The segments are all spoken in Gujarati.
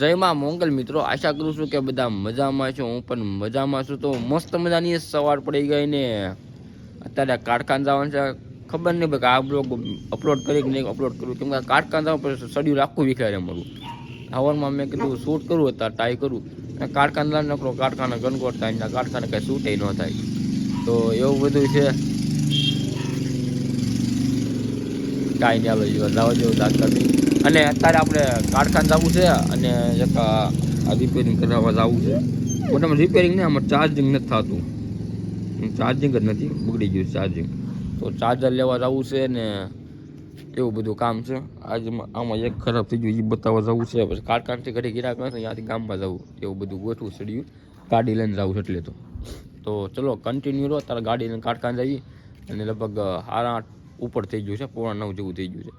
જય માં મોંગલ મિત્રો, આશા કરું છું કે બધા મજામાં છો. હું પણ મજામાં છું. તો મસ્ત મજાની સવાર પડી ગઈ ને અત્યારે કારખાને જવાનું છે. ખબર નહીં ભાઈ આ બ્લોગ અપલોડ કરી કે નહીં અપલોડ કરું, કેમ કે કારખાને જવાનું પછી શેડ્યુલ આખું વિખારે મારું. સવારમાં મેં કીધું શૂટ કરવું હતા ટ્રાય કરું, કારખાને જવાનું નકરો કારખાને ગનગોટ થાય, કારખાને કાંઈ શૂટે ન થાય. તો એવું બધું છે. કાંઈ નહીં આવે જવા જેવું લાગતા નહીં. અને અત્યારે આપણે કારખાને જવું છે અને એક આ રિપેરિંગ કરાવવા જવું છે. મોટામાં રિપેરિંગ નહીં, આમાં ચાર્જિંગ નથી થતું, ચાર્જિંગ જ નથી, બગડી ગયું ચાર્જિંગ. તો ચાર્જર લેવા જવું છે ને એવું બધું કામ છે. આજે આમાં એક ખરાબ થઈ ગયું, એ બતાવવા જવું છે. પછી કારખાનેથી ઘરે ગિરાક નથી, ત્યાંથી ગામમાં જવું, એવું બધું ગોઠવું ચડ્યું. ગાડી લઈને જવું છે એટલે તો ચલો કન્ટિન્યુ રહો. તારે ગાડી લઈને કારખાને જઈએ અને લગભગ 8:30 ઉપર થઈ ગયું છે, 8:45 જેવું થઈ ગયું છે.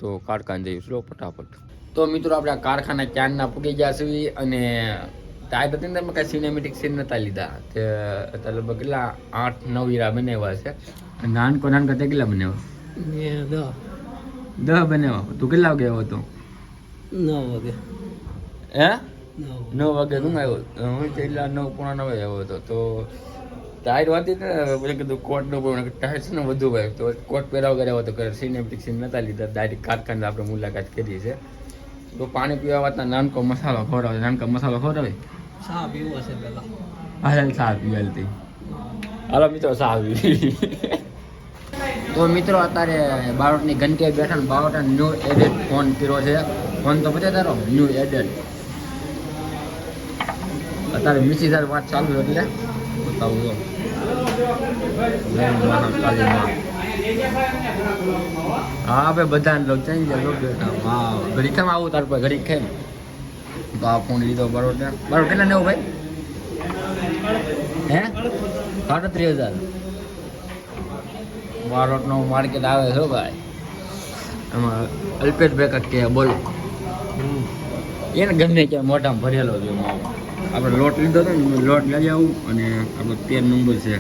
તો કારખાને જઈએ સ્લો ફટાફટ. તો મિત્રો આપણે કારખાના ક્યારના પૂગી ગયા છીએ અને ટાઈપ હતી ને કાંઈ સિનેમેટિક સીન નતા લીધા. તે અત્યારે લગભગ કેટલા 8-9 હીરા બનાવ્યા છે. નાનકો તે કેટલા બનાવ્યા? 10 બનાવ્યા. તું કેટલા વાગે આવ્યો હતો? 9 વાગે. હે 9 વાગે તું આવ્યો? હું એટલા 9-9:15 આવ્યો હતો. તો ટાયર હતી ને પછી કીધું કોટ નો ટાયર છે ને વધુ ભાઈ, તો કોટ પહેરાવ કર્યા હતો. સિનેમેટિક સીન નતા લીધા, ડાયરેક્ટ કારખાને આપણે મુલાકાત કરી છે. તો પાણી પીવા વાતા નાનકો મસાલો ખવડાવે, નાનકો મસાલો ખવડાવે. ચા પીવો છે પેલા. હા ચા પીવાલતી. હાલો મિત્રો ચા પીવી. તો મિત્રો અત્યારે બારોટની ઘંટીએ બેઠા, બારોટ ન્યૂ એડેડ ફોન કર્યો છે. ફોન તો બધે તારો ન્યૂ એડેડ. અત્યારે મિસીદાર વાત ચાલુ એટલે બતાવું તો હા ભાઈ બધાને લોક ચઈ ગયા. હા ઘડી કેમ આવું તાર પર ઘડી કેમ? તો આ ફોન લીધો બરોબર. બરોબર કેટલા લેવું ભાઈ? હે 37,000. બારોટનો માર્કેટ આવે છે ભાઈ. એમાં અલ્પેશભાઈ કે બોલો એને ગમે ત્યાં મોઢામાં ભરેલો છે. આપણે લોટ લીધો હતો ને, લોટ લઈ આવું અને આપણો 13 નંબર છે.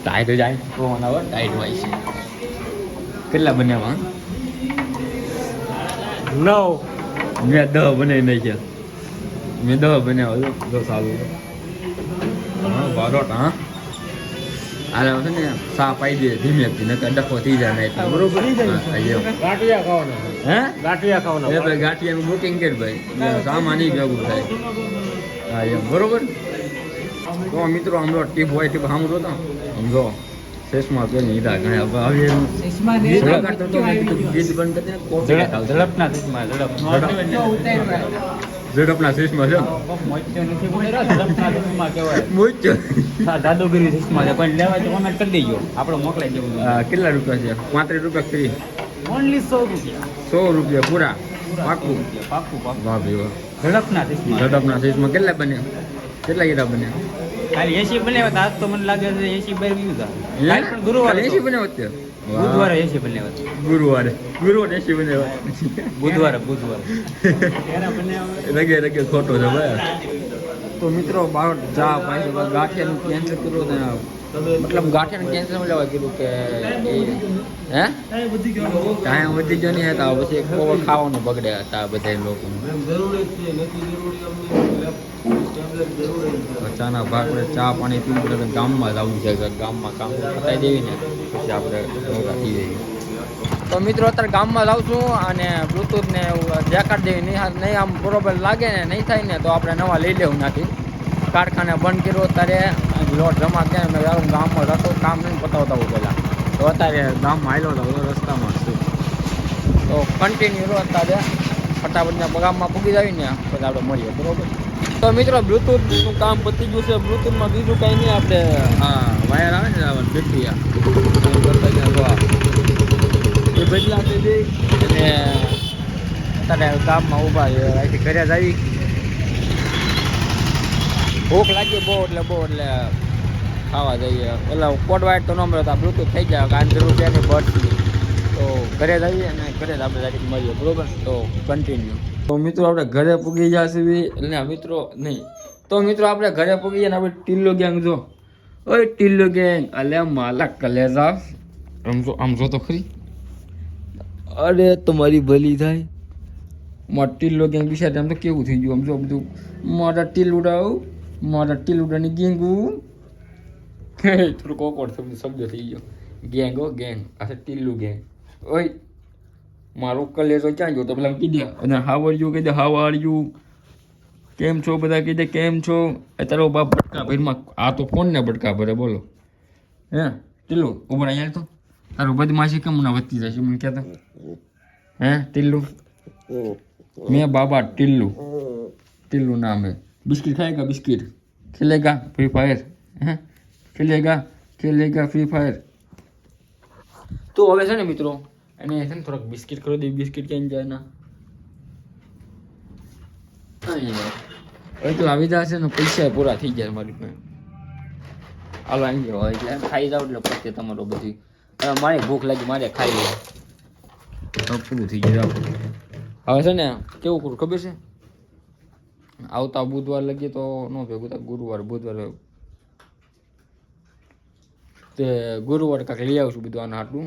ટાઈટ જાય ફોન આવે ટાઈટ હોય છે. કેટલા બનાવવા? 9. મેં 10 બનાવી નાખ્યા. મેં 10 બનાવ્યા. જો સારું હા બારોટ. હા આલે છે ને સા પાઈ દે ધીમેથી, નકર ડખો થઈ જાય નહીં. બરોબર ગાંઠિયા ખાવાના. હે ગાંઠિયા ખાવાના. એ ભાઈ ગાંઠિયાનું બુકિંગ કર ભાઈ, સામાન નહીં ભેગું થાય. હા એમ બરોબર. તો મિત્રો આમ ટીપ હોય ટીપ સાંભળો તો સમજો શેષમાં પેલી લીધા ઘણા હવે ગીત બંધ કરી ઝડપના શેષમાં ઝડપના શેષમાં છે દાદોગીરી શેષમાં છે. પણ લેવા તો કોમેન્ટ કરી દેજો, આપણે મોકલાઈ દેવું. કેટલા રૂપિયા છે? 35 રૂપિયા ફ્રી. ઓનલી 100 રૂપિયા. 100 રૂપિયા પૂરા પાકું. પાકું વાહ ભાઈ વાહ. ઝડપના શેષમાં. ઝડપના શેષમાં કેટલા બને? કેટલા હીરા બને? ખાલી 80 બનાવ્યા. આજ તો મને લાગે છે 80 બાર ગયું હતા. પણ ગુરુવારે 80 બનાવ્યા છે. બુધવારે 80 બનાવ્યા. ગુરુવારે 80 બનાવ્યા. બુધવારે રગે રગે ખોટો છે ભાઈ. તો મિત્રો બારોટ ચા પાછી ગાંઠિયાનું કેન્સલ કર્યું ને, મતલબ ગાંઠિયાનું કેન્સલ લેવા કીધું કે હે ટાઈમ વધી ગયો નહીં હતા. પછી કોવર ખાવાનું બગડે હતા બધા લોકો. ચાના ભાગ ચા પાણી પીવું પડે. ગામમાં જ આવવું છે, ગામમાં કામ પતાવી દેવી ને પછી આપણે મોટા થઈ જઈએ. તો મિત્રો અત્યારે ગામમાં જાઉં છું અને બ્લૂટૂથ ને દેખાડ દેવી. નહીં આમ બરોબર લાગે ને નહીં થાય ને તો આપણે નવા લઈ લેવું નાખી. કારખાને બંધ કર્યો અત્યારે લોટ જમા ક્યાં મેં ગામમાં રસ્તો કામ નહીં પતાવતા હોય પહેલાં. તો અત્યારે ગામમાં આવેલો હતો રસ્તામાં છું. તો કન્ટિન્યુ રહો. અત્યારે ફટાફટ ગામમાં પૂગી જાવી ને પછી આપણે મળીએ બરોબર. તો મિત્રો બ્લૂટૂથનું કામ પતી ગયું છે. બ્લૂટૂથમાં બીજું કાંઈ નહીં, આપણે હા વાયર આવે ને બેટરી એ બદલા આપી દઈ અને અત્યારે ગામમાં ઊભા અહીંથી ઘરે જ આવી. ભૂખ લાગી બહુ એટલે ખાવા જઈએ. પેલા કોડ વાયર તો ન મળે તો બ્લૂટૂથ થઈ જાય. કાન જરૂર છે ને બર્ડની. તો ઘરે જઈએ અને ઘરે જ આપણે ડાયરેક્ટ મળીએ બરોબર. તો કન્ટિન્યુ. તો મિત્રો આપણે ઘરે પૂગી ગયા છીએ એટલે મિત્રો નહીં તો મિત્રો આપણે ઘરે પૂગી ગયા ને આપણે ટીલ્લો ગેંગ જો. ઓય ટીલ્લો ગેંગ અલે માલા કલેજા આમ જો તો ખરી. અરે તમારી ભલી થાય. મારા ટીલ્લો ગેંગ બિચારા આમ તો કેવું થઈ ગયું આમ જો બધું મારા ટીલુડાની ગેંગું થોડુંક ઓકવર્ડ શબ્દ થઈ ગયો ગેંગ હો ગેંગ આ છે ટીલ્લુ ગેંગ ઓય મારો કલેજો ક્યાં ગયો તો પેલા કીધે અને હાવ આર યુ કહી દે હાવ આર યુ કેમ છો બધા કહી દે કેમ છો એ તારો બાપ ભટકા ભરમાં આ તો ફોન ને ભટકા ભરે બોલો હે ટીલ્લુ ઉભા અહીંયા તો તારો બદમાશી કેમ ના વધતી જશે મને કહેતો હે ટીલ્લુ मैं बाबा टिल्लू नाम है बिस्किट खाएगा बिस्किट खेलेगा फ्री फायर खेलेगा फ्री फायर તો હવે છે ને મિત્રો એને છે ને થોડાક બિસ્કિટ કરી દે બિસ્કિટ ક્યાં જાય ના હવે તો આવી જશે ને પૈસા પૂરા થઈ જાય મારી પાસે હાલો આવી ગયો એટલે ખાઈ જાવ એટલે પછી તમારો બધી મારે ભૂખ લાગી મારે ખાઈ લે પૂરું થઈ ગયું હવે છે ને કેવું કરું ખબર છે આવતા બુધવાર લગીએ તો ન ભેગું થાય ગુરુવાર બુધવાર તે ગુરુવાર કાંક લઈ આવશું બધું આના હાટું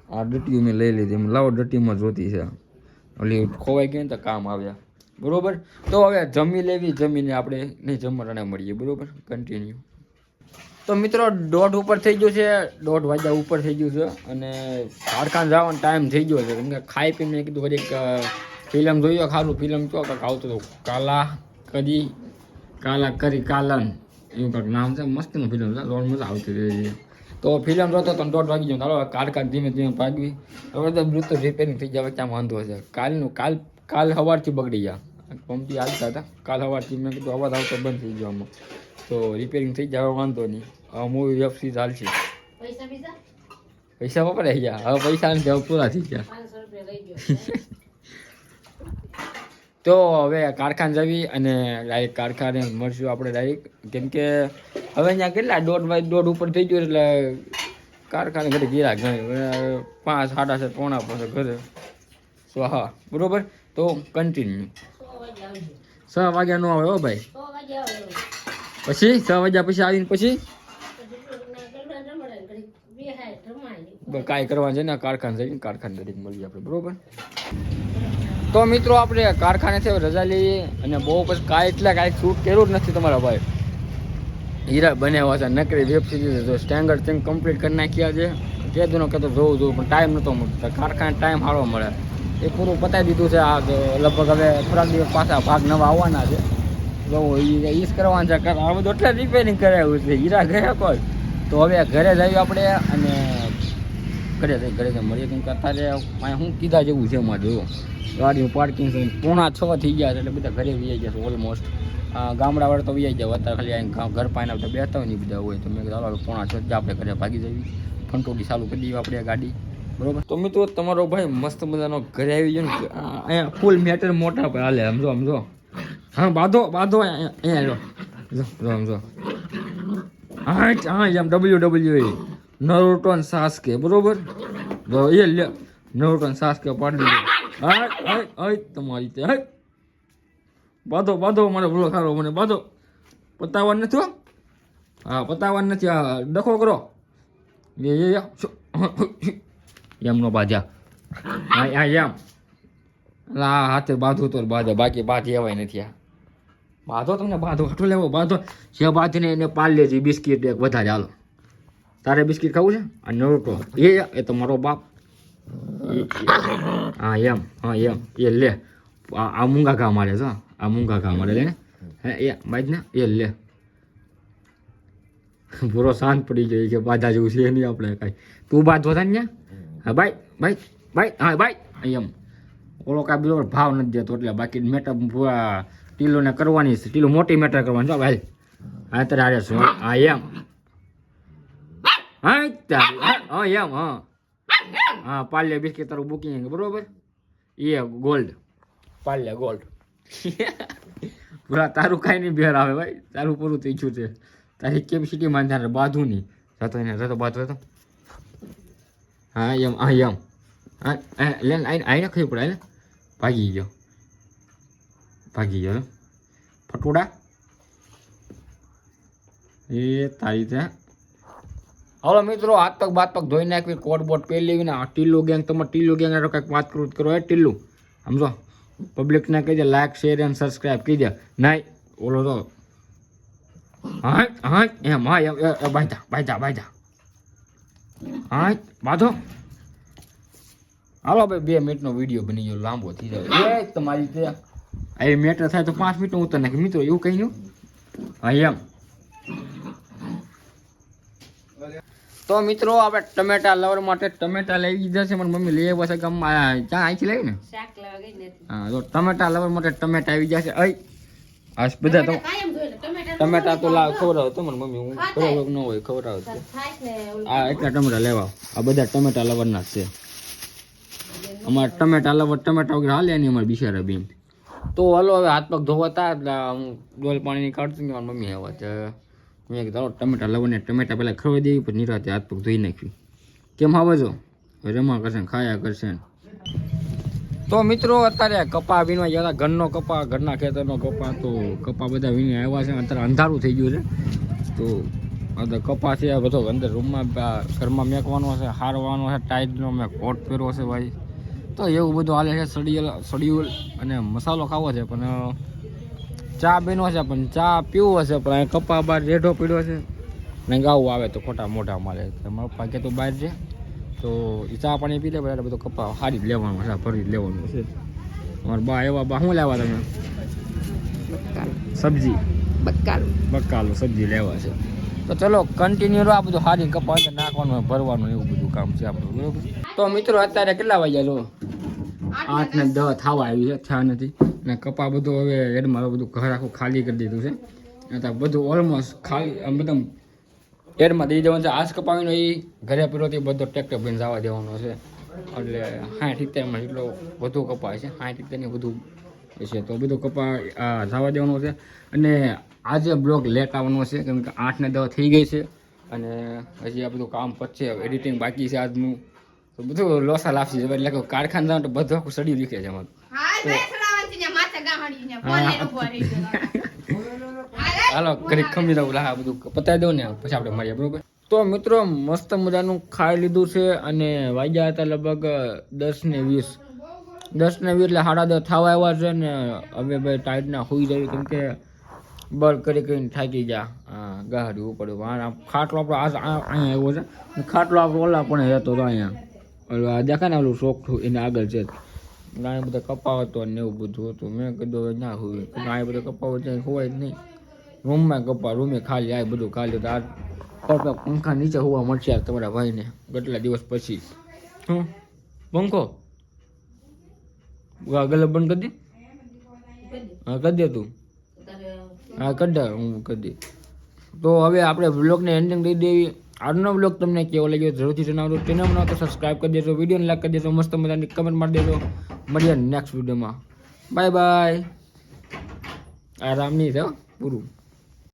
આ ડટ્ટીઓ મેં લઈ લીધી એમ લાવો ડટ્ટીમાં જોતી છે ઓલી ખોવાઈ ગઈ ને તો કામ આવ્યા બરોબર તો હવે જમી લેવી જમીને આપણે નહીં જમવાના મળીએ બરોબર કન્ટિન્યુ તો મિત્રો 1:30 ઉપર થઈ ગયું છે 1:30 વાગ્યા ઉપર થઈ ગયું છે અને કારખાને જવાનો ટાઈમ થઈ ગયો છે કેમ કે ખાઈ પીને મેં કીધું વળી એક ફિલ્મ જોયો ખારું ફિલ્મ ચો કાંક આવતું હતું કાલા કરી કાલન એવું કાંઈક નામ છે મસ્તનું ફિલ્મ છે રોડ મજા આવતી રહી તો ફિલ્મ જોતો તો 1:30 વાગી ગયો ચાલો કારખાને ધીમે ધીમે ભાગવી હવે તો બ્લૂટૂથ રિપેરિંગ થઈ જાય ક્યાં વાંધો છે કાલ સવારથી બગડી ગયા પંપી હાલતા હતા કાલ સવારથી મેં કીધું અવાજ આવતો બંધ થઈ ગયો આમાં તો રિપેરિંગ થઈ જાય વાંધો નહીં મૂવી વેબ સિરીઝ હાલશે પૈસા વપરાઈ ગયા હવે પૈસા ને હવે પૂરા થઈ ગયા તો હવે કારખાને જવી અને ડાયરેક્ટ કારખાને મળશું આપણે ડાયરેક્ટ કેમ કે હવે અહીંયા કેટલા 1:30 ઉપર થઈ ગયું એટલે કારખાને ઘરે ગીરા ઘણી 5 7:30 પોણા પાસે ઘરે સો હા બરોબર તો કન્ટિન્યુ 6 વાગ્યા નો આવે હો ભાઈ પછી 6 વાગ્યા પછી આવીને પછી કાંઈ કરવા છે ને કારખાને જઈને કારખાને દરેક મળીએ આપણે બરોબર તો મિત્રો આપણે કારખાનેથી રજા લઈએ અને બહુ પછી કાંઈ શૂટ કર્યું જ નથી તમારા ભાઈ હીરા બનાવ્યા છે નકરી વેબ સિરીઝ જો સ્ટેન્ડર્ડ થઈને કમ્પ્લીટ કરી નાખ્યા છે કહેતું ન કહેતો જોવું પણ ટાઈમ નહોતો મળતો કારખાને ટાઈમ સારો મળે એ પૂરું પતાવી દીધું છે આ લગભગ હવે થોડાક દિવસ પાછા ભાગ નવા આવવાના છે જો એ જ કરવાના છે આ બધું એટલે રિપેરિંગ કરાવ્યું છે હીરા ગયા કોઈ તો હવે ઘરે જઈએ આપણે અને ઘરે જઈ મળીએ કેમ કે અત્યારે શું કીધા જેવું છે એમાં જોયું ગાડીનું પાર્કિંગ છે 5:45 થઈ ગયા છે એટલે બધા ઘરે વી ગયા છે ઓલમોસ્ટ ગામડાવાળા તો વી જાય અત્યારે ખાલી અહીં ઘર પાઈને આવતા બેસતા હોય ને બધા હોય તો મેં કીધું 5:45 આપણે ઘરે ભાગી જવી ફંટોડી ચાલુ કરી દઈએ આપણે ગાડી બરોબર તો મિત્રો તમારો ભાઈ મસ્ત મજાનો ઘરે આવી ગયો ને અહીંયા ફૂલ મેટર મોટા પર હાલે સમજો હા બાંધો અહીંયા જો સમજો હા એમ WWE નરોટન સાસકે બરોબર જો એ લે નરોટન સાસકે પાડી દીધો હા તમારી તે બાંધો મને ભૂલો ખારો મને બાંધો પતાવવાનું નથી હા પતાવવાનું નથી હા ડખો કરો એમનો બાજા હા એમ આ હાથે બાંધો તો બાંધો બાકી બાંધી એવાય નથી આ બાંધો તમને બાંધો હટો લેવો બાંધો જે બાંધીને એને પાલ લેજે બિસ્કીટ એક વધારે હાલો તારે બિસ્કીટ ખાવું છે આ નરોટો એ તમારો બાપ હા એમ એ લે આ મૂંગા ઘા મારે છે આ મૂંગા ઘા મારે લે હે એ બાજ ને એ લે પૂરો શાંત પડી ગયો કે બાધા જેવું છે નહીં આપણે કાંઈ તું બાંધો થાય ને હા બાય હા બાય એમ ઓલો કાંઈ બીજો ભાવ નથી દેતો એટલે બાકી મેટર પૂરા ટીલોને કરવાની છે ટીલો મોટી મેટર કરવાની છે ભાઈ હા ત્યારે આરે શું હા એમ હા એમ હા પાલ્યા બિસ્કીટ તારું બુકિંગ બરોબર એ ગોલ્ડ પાલ્યા ગોલ્ડ પૂરા તારું કાંઈ નહીં બેર આવે ભાઈ તારું પૂરું થઈ ગયું છે તારી કેપેસિટીમાં ધ્યાન બાંધું નહીં જતો બાંધો તો હા એમ હા લે આઈને ખાઈ પડે ને ભાગી ગયો ફટોડા એ તારી ત્યાં હાલો મિત્રો હાથ પગ બાત પગ ધોઈ નાખવી કોટ બોટ પહેરી લેવી ને આ ટીલ્લુ ગેંગ તમારે ટીલ્લુ ગેંગ કંઈક વાત કરો એ ટીલ્લુ સમજો પબ્લિકને કહી દે લાઈક શેર અને સબસ્ક્રાઈબ કહી દે. નહીં ઓલો તો હા હા એમ હા એમ બાંધા હા બાંધો. હાલો ભાઈ 2 મિનિટનો વિડીયો બની ગયો, લાંબો થઈ જાય તમારી રીતે. એ મેટર થાય તો 5 મિનિટ ઉતર નાખી મિત્રો, એવું કઈ નહીં. હા એમ તો મિત્રો આપણે ટમેટા લવર માટે ટમેટા લઈ લીધા છે. મારી મમ્મી લઈ આવ્યા છે ગામમાં. ક્યાં અહીંથી લાવી ને હા, તો ટમેટા લવર માટે ટમેટા આવી ગયા છે. આ બધા તો ટમેટા તો લાવ ખવડાવ તો મારી મમ્મી, હું ખવડાવ ન હોય ખવડાવ. આ એટલા ટમેટા લેવા, આ બધા ટમેટા લવરના જ છે. અમારે ટમેટા લવર ટમેટા વગર હાલે નહીં અમારે બિચારા બેન. તો હલો હવે હાથ પગ ધોવાતા એટલે હું ડોલ પાણીની કાઢતી મારી મમ્મી આવ્યા તો મેં કીધું ટમેટા લવરને ટમેટા પહેલાં ખવાઈ દેવી, પછી નિરાતે હાથ પગ ધોઈ નાખ્યું. કેમ આવે છો રમા કરશે ને ખાયા કરશે ને. તો મિત્રો અત્યારે કપા વીણવા ગયા હતા, ઘરનો કપા, ઘરના ખેતરનો કપા. તો કપા બધા વીણી આવ્યા છે. અત્યારે અંધારું થઈ ગયું છે. તો અંદર કપા છે બધો અંદર રૂમમાં ઘરમાં મેકવાનો છે, હારવાનો છે, ટાઈટનો મેં કોટ પહેરવો છે ભાઈ. તો એવું બધું હાલે છે. સડિયુલ અને મસાલો ખાવો છે, પણ ચા બેનો છે, પણ ચા પીવો છે, પણ કપા બહાર રેઢો પીડ્યો છે ને ગાવું આવે તો ખોટા મોઢા મારે. મારા પપ્પા કે તો બહાર છે તો એ ચા પાણી પી લે, એટલે બધો કપા હારી જ લેવાનું છે, ભરી જ લેવાનું છે. અમારા બા એવા બા શું લેવા તમે? સબ્જી બકાલું સબ્જી લેવા છે. તો ચલો કન્ટિન્યુ રહો. આ બધું હારી કપા અંદર નાખવાનું ભરવાનું એવું બધું કામ છે આપણું, બરોબર. તો મિત્રો અત્યારે કેટલા વાગ્યા લો? 8 ને 10 થવા આવી છે, થયા નથી. ને કપા બધું હવે એડમાં બધું ઘર આખું ખાલી કરી દીધું છે. અત્યારે બધું ઓલમોસ્ટ ખાલી આમ બધું એડમાં દઈ દેવાનું છે. આજ કપાવીનો એ ઘરે પીરોથી બધો ટ્રેક્ટર ભરીને જવા દેવાનો છે. એટલે 60-70 એટલો વધુ કપા છે, 60-70 બધું છે. તો બધું કપા જવા દેવાનો છે. અને આજે બ્લોગ લેટ આવવાનો છે, કેમ કે 8 ને 10 થઈ ગઈ છે. અને હજી આ બધું કામ પતશે, એડિટિંગ બાકી છે આજનું. તો બધું લોસા લાપસી છે, એટલે કે કારખાને જાવ તો બધું આખું સડી લીખે છે અમારું. હાલો ઘરે ખમી દઉં, બધું પતાવી દઉં ને પછી આપણે મળીએ, બરોબર. તો મિત્રો મસ્ત મજાનું ખાઈ લીધું છે. અને વાગ્યા હતા લગભગ 10 ને 20 એટલે 10:30 થવા આવ્યા છે. ને હવે ભાઈ ટાઈટના હોઈ જાય, કેમ કે બળ કરીને થાકી ગયા. ગાડી ઉપર ખાટલો આપણો અહીંયા આવ્યો છે. ખાટલો આપણો ઓલા પણ રહેતો હતો અહીંયા, દેખાય ને ઓલું ચોખ્ઠું એને આગળ છે. અહીંયા બધા કપા હતો ને એવું બધું હતું. મેં કીધું હવે ના હોય, અહીંયા બધા કપા હોય હોવાય જ નહીં. રૂમમાં કપા, રૂમે ખાલી, આ બધું ખાલી. આ પંખા નીચે હોવા મળશે તમારા ભાઈને કેટલા દિવસ પછી. શું પંખો ગલબ બંધ કરી દે? હા કરી દે તું. હા કરી દે, હું કરી દે. તો હવે આપણે બ્લોગને એન્ડિંગ દઈ દેવી. આજનો બ્લોગ તમને કેવો લાગ્યો જરૂરથી જણાવજો. ચેનલ બનાવો તો સબસ્ક્રાઈબ કરી દેજો, વિડીયોને લાઈક કરી દેજો, મસ્ત મજાની કમેન્ટ મારી દેજો. મળીએ નેક્સ્ટ વિડીયોમાં. Bye bye. આરામ નહીં થયો પૂરું.